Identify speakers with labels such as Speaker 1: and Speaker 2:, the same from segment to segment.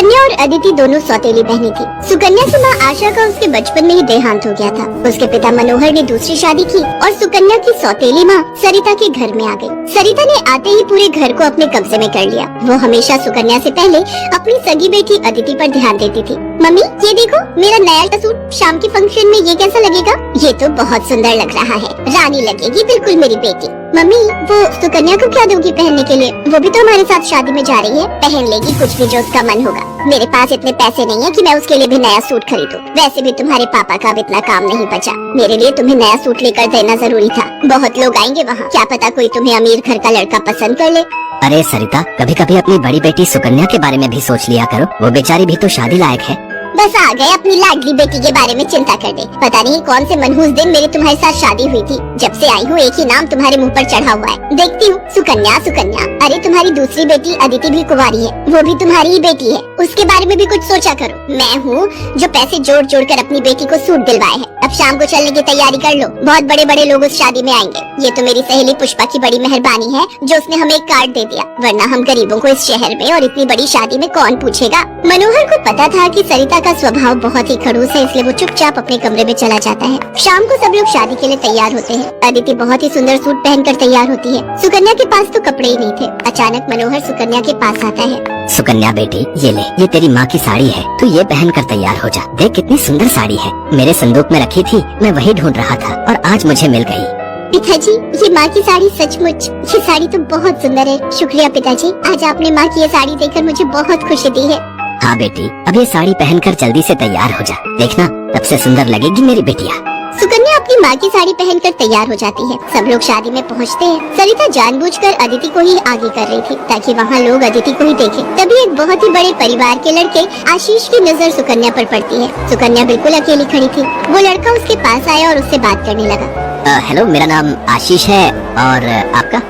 Speaker 1: सुकन्या और अदिति दोनों सौतेली बहनें थी। सुकन्या की माँ आशा का उसके बचपन में ही देहांत हो गया था। उसके पिता मनोहर ने दूसरी शादी की और सुकन्या की सौतेली माँ सरिता के घर में आ गई। सरिता ने आते ही पूरे घर को अपने कब्जे में कर लिया। वो हमेशा सुकन्या से पहले अपनी सगी बेटी अदिति पर ध्यान देती थी। मम्मी ये देखो मेरा नया सूट, शाम के फंक्शन में ये कैसा लगेगा? ये तो बहुत सुंदर लग रहा है, रानी लगेगी बिल्कुल मेरी बेटी। मम्मी वो सुकन्या को क्या दोगी पहनने के लिए? वो भी तो हमारे साथ शादी में जा रही है, पहन लेगी कुछ भी जो उसका मन होगा। मेरे पास इतने पैसे नहीं है कि मैं उसके लिए भी नया सूट खरीदूं। वैसे भी तुम्हारे पापा का अब इतना काम नहीं बचा। मेरे लिए तुम्हें नया सूट लेकर देना जरूरी था। बहुत लोग आएंगे वहाँ, क्या पता कोई तुम्हें अमीर घर का लड़का पसंद कर ले।
Speaker 2: अरे सरिता, कभी कभी अपनी बड़ी बेटी सुकन्या के बारे में भी सोच लिया करो। वो बेचारी भी तो शादी लायक है।
Speaker 1: बस आ गए अपनी लाडली बेटी के बारे में चिंता करने। पता नहीं कौन से मनहूस दिन मेरी तुम्हारे साथ शादी हुई थी। जब से आई हूँ एक ही नाम तुम्हारे मुंह पर चढ़ा हुआ है। देखती हूँ सुकन्या सुकन्या। अरे तुम्हारी दूसरी बेटी अदिति भी कुंवारी है, वो भी तुम्हारी ही बेटी है। उसके बारे में भी कुछ सोचा करो। मैं हूँ जो पैसे जोड़ जोड़ कर अपनी बेटी को सूट दिलवाए हैं। अब शाम को चलने की तैयारी कर लो, बहुत बड़े बड़े लोग उस शादी में आएंगे। ये तो मेरी सहेली पुष्पा की बड़ी मेहरबानी है जो उसने हमें एक कार्ड दे दिया, वरना हम गरीबों को इस शहर में और इतनी बड़ी शादी में कौन पूछेगा। मनोहर को पता था कि सरिता का स्वभाव बहुत ही खड़ूस है, इसलिए वो चुपचाप अपने कमरे में चला जाता है। शाम को सब लोग शादी के लिए तैयार होते हैं। अदिति बहुत ही सुंदर सूट पहनकर तैयार होती है। सुकन्या के पास तो कपड़े ही नहीं थे। अचानक मनोहर सुकन्या के पास आता है।
Speaker 2: सुकन्या बेटी ये ले, ये तेरी माँ की साड़ी है, तू ये पहन कर तैयार हो जा। देख कितनी सुंदर साड़ी है, मेरे संदूक में रखी थी, मैं वही ढूंढ रहा था और आज मुझे मिल गई।
Speaker 1: पिताजी ये माँ की साड़ी सचमुच, ये साड़ी तो बहुत सुंदर है। शुक्रिया पिताजी, आज आपने माँ की ये साड़ी देखकर मुझे बहुत खुशी दी है।
Speaker 2: हाँ बेटी, अब ये साड़ी पहनकर जल्दी से तैयार हो जा, देखना तब से सुंदर लगेगी मेरी बेटिया।
Speaker 1: सुकन्या अपनी माँ की साड़ी पहनकर तैयार हो जाती है। सब लोग शादी में पहुँचते हैं। सरिता जानबूझकर अदिति को ही आगे कर रही थी ताकि वहाँ लोग अदिति को ही देखें। तभी एक बहुत ही बड़े परिवार के लड़के आशीष की नजर सुकन्या पर पड़ती है। सुकन्या बिल्कुल अकेली खड़ी थी। वो लड़का उसके पास आया और उससे बात करने लगा।
Speaker 2: हेलो, मेरा नाम आशीष है और आपका?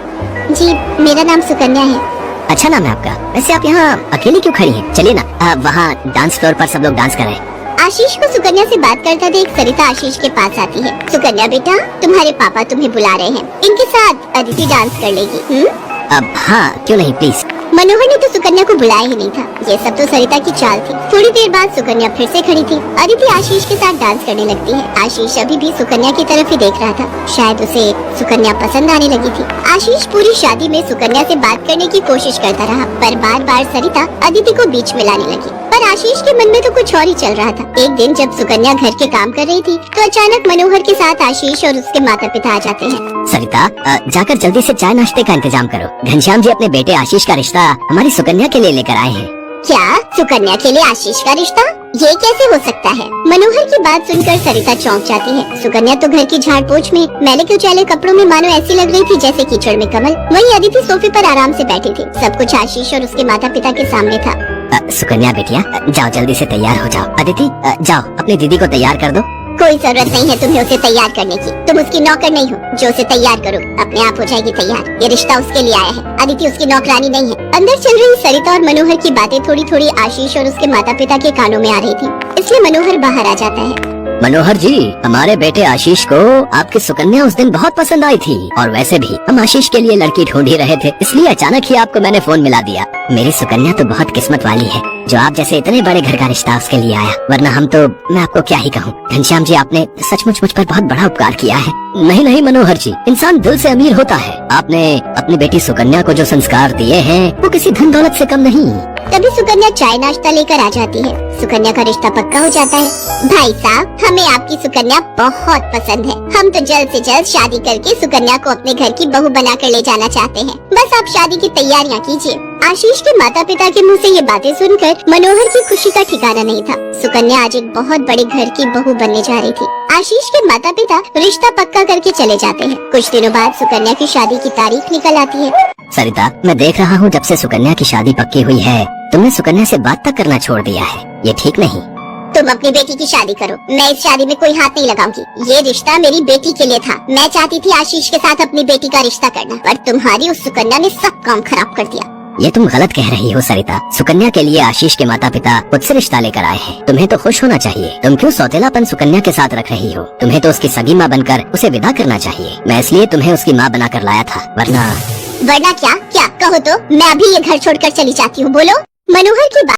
Speaker 1: जी मेरा नाम सुकन्या है।
Speaker 2: अच्छा नाम है आपका। वैसे आप यहाँ अकेली क्यों खड़ी हैं? चलिए ना, वहाँ डांस फ्लोर पर सब लोग डांस कर रहे हैं।
Speaker 1: आशीष को सुकन्या से बात करता देख सरिता आशीष के पास आती है। सुकन्या बेटा, तुम्हारे पापा तुम्हें बुला रहे हैं, इनके साथ अदिति डांस कर लेगी।
Speaker 2: अब हाँ, क्यों नहीं, प्लीज।
Speaker 1: मनोहर ने तो सुकन्या को बुलाया ही नहीं था। ये सब तो सरिता की चाल थी। थोड़ी देर बाद सुकन्या फिर से खड़ी थी। अदिति आशीष के साथ डांस करने लगती है। आशीष अभी भी सुकन्या की तरफ ही देख रहा था। शायद उसे सुकन्या पसंद आने लगी थी। आशीष पूरी शादी में सुकन्या से बात करने की कोशिश करता रहा, पर बार बार सरिता अदिति को बीच में लाने लगी। पर आशीष के मन में तो कुछ और ही चल रहा था। एक दिन जब सुकन्या घर के काम कर रही थी तो अचानक मनोहर के साथ आशीष और उसके माता पिता आ जाते हैं।
Speaker 2: सरिता, जाकर जल्दी से चाय नाश्ते का इंतजाम करो। घनश्याम जी अपने बेटे आशीष का रिश्ता हमारी सुकन्या के लिए लेकर आए हैं।
Speaker 1: क्या सुकन्या के लिए आशीष का रिश्ता? ये कैसे हो सकता है? मनोहर की बात सुनकर सरिता चौंक जाती है। सुकन्या तो घर की झाड़ पोछ में मैले कुचैले कपड़ों में मानो ऐसी लग रही थी जैसे कीचड़ में कमल। वहीं अदिति सोफे पर आराम से बैठी थी। सब कुछ आशीष और उसके माता पिता के सामने था।
Speaker 2: सुकन्या बेटिया, जाओ जल्दी से तैयार हो जाओ। अदिति, जाओ अपनी दीदी को तैयार कर दो।
Speaker 1: कोई जरूरत नहीं है तुम्हें उसे तैयार करने की। तुम उसकी नौकर नहीं हो जो उसे तैयार करो, अपने आप हो जाएगी तैयार। ये रिश्ता उसके लिए आया है, अदिति उसकी नौकरानी नहीं है। अंदर चल रही सरिता और मनोहर की बातें थोड़ी थोड़ी आशीष और उसके माता पिता के कानों में आ रही थी, इसलिए मनोहर बाहर आ जाता है।
Speaker 2: मनोहर जी, हमारे बेटे आशीष को आपकी सुकन्या उस दिन बहुत पसंद आई थी और वैसे भी हम आशीष के लिए लड़की ढूंढ ही रहे थे, इसलिए अचानक ही आपको मैंने फोन मिला दिया। मेरी सुकन्या तो बहुत किस्मत वाली है जो आप जैसे इतने बड़े घर का रिश्ता उसके लिए आया, वरना हम तो, मैं आपको क्या ही कहूँ। घनश्याम जी, आपने सचमुच मुझ पर बहुत बड़ा उपकार किया है। नहीं नहीं मनोहर जी, इंसान दिल से अमीर होता है। आपने अपनी बेटी सुकन्या को जो संस्कार दिए हैं वो किसी धन दौलत से कम नहीं।
Speaker 1: तभी सुकन्या चाय नाश्ता लेकर आ जाती है। सुकन्या का रिश्ता पक्का हो जाता है। भाई साहब, हमें आपकी सुकन्या बहुत पसंद है। हम तो जल्द से जल्द शादी करके सुकन्या को अपने घर की बहू बनाकर ले जाना चाहते हैं। बस आप शादी की तैयारियां कीजिए। आशीष के माता पिता के मुंह से ये बातें सुनकर मनोहर की खुशी का ठिकाना नहीं था। सुकन्या आज एक बहुत बड़े घर की बहू बनने जा रही थी। आशीष के माता पिता रिश्ता पक्का करके चले जाते हैं। कुछ दिनों बाद सुकन्या की शादी की तारीख निकल आती है।
Speaker 2: सरिता, मैं देख रहा हूँ जब से सुकन्या की शादी पक्की हुई है तुमने सुकन्या से बात तक करना छोड़ दिया है। ये ठीक नहीं।
Speaker 1: तुम अपनी बेटी की शादी करो, मैं इस शादी में कोई हाथ नहीं लगाऊंगी। ये रिश्ता मेरी बेटी के लिए था। मैं चाहती थी आशीष के साथ अपनी बेटी का रिश्ता करना, पर तुम्हारी उस सुकन्या ने सब काम खराब कर दिया।
Speaker 2: ये तुम गलत कह रही हो सरिता। सुकन्या के लिए आशीष के माता पिता खुद से रिश्ता लेकर आए हैं। तुम्हें तो खुश होना चाहिए। तुम क्यों सौतेलापन सुकन्या के साथ रख रही हो? तुम्हें तो उसकी सगी माँ बनकर उसे विदा करना चाहिए। मैं इसलिए तुम्हें उसकी माँ बनाकर लाया था, वरना
Speaker 1: क्या? क्या कहो तो मैं अभी ये घर छोड़कर चली जाती हूँ। बोलो। मनोहर की बात